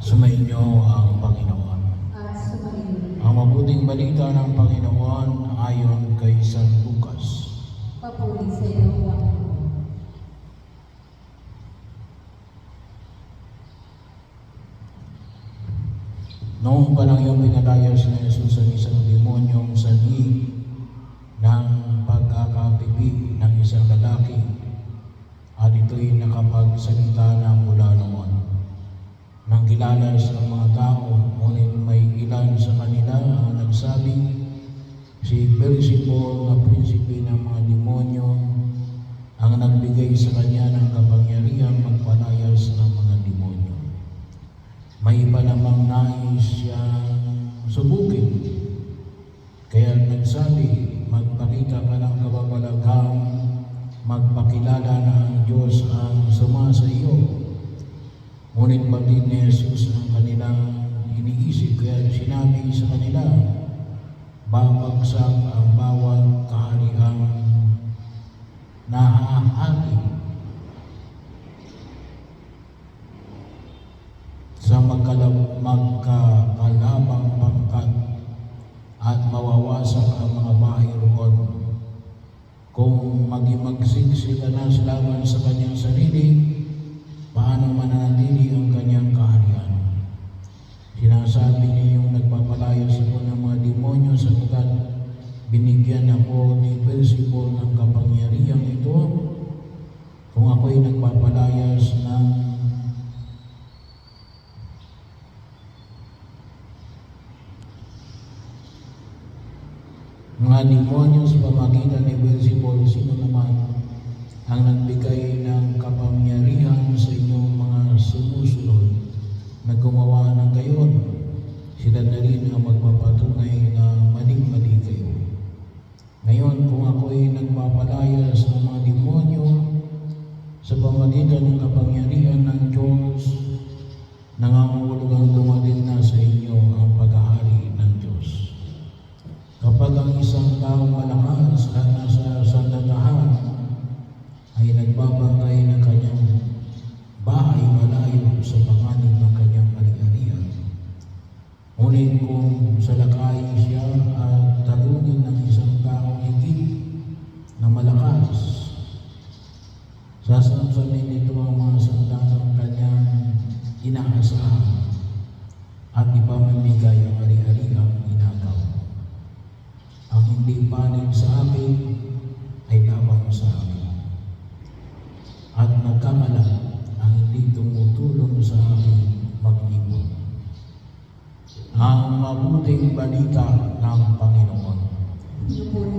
Sumainyo ang Panginoon. At sumainyo. Ang mabuting balita ng Panginoon ayon kay San Lucas. Papuri sa iyo, Panginoon. Noong panahon yung pinalayas ni Jesus ang isang demonyong sanhi ng pagkakapipi ng isang lalaki at ito'y nakapagsalita na mula noon. Nang gilalas ang mga tao, ngunit may ilan sa kanila ang nagsabi, si Beelzebul na prinsipe ng mga demonyo ang nagbigay sa kanya ng kapangyarihang magpalayas ng mga demonyo. May iba namang nais siyang subukin, kaya nagsabi, magpakita ka ng kababalaghang magpakilala na ang Diyos ang sumasa iyo. Ngunit batid ni Jesus ang kanilang iniisip, kaya sinabi sa kanila, babagsak ang bawat kahariang nahahati sa magkakalabang pangkat at mawawasak ang mga bahay roon. Kung magimagsik sila na laban sa kanyang sarili, paano mananatili ang kanyang kaharian? Sinasabi niyong nagpapalayas ako ng mga demonyo sapagkat binigyan ako ni Beelzebul ng kapangyarihang ito. Kung ako'y nagpapalayas ng mga demonyo sa pamagitan ni Beelzebul, sino naman ang nagbigay ng kapangyarihan sa inyong mga sumusunod na gumawa ng gayon? Sila na rin ang magpapatunay na maling-mali kayo. Ngayon, kung ako'y nagpapalayas ng mga demonyo sa pamagitan ng kapangyarihan ng Diyos, nangangahulugang dumating na sa inyo ang paghahari ng Diyos. Kapag ang isang taong malakas at nasa sandatahan ay nagbabantay ng kanyang bahay malayo sa panganib ng kanyang ari-arian, ngunit kung salakay siya at talunin ng isang taong higit na malakas, sasamsamin nito ang mga sandatang kanyang inaasahan at ipamimigay ang ari-ariang inagaw. Ang hindi panig sa akin ay laban sa akin, at nagkakalat ang hindi tumutulong sa akin mag-ibon. Ang mabuting balita ng Panginoon. Pinupuri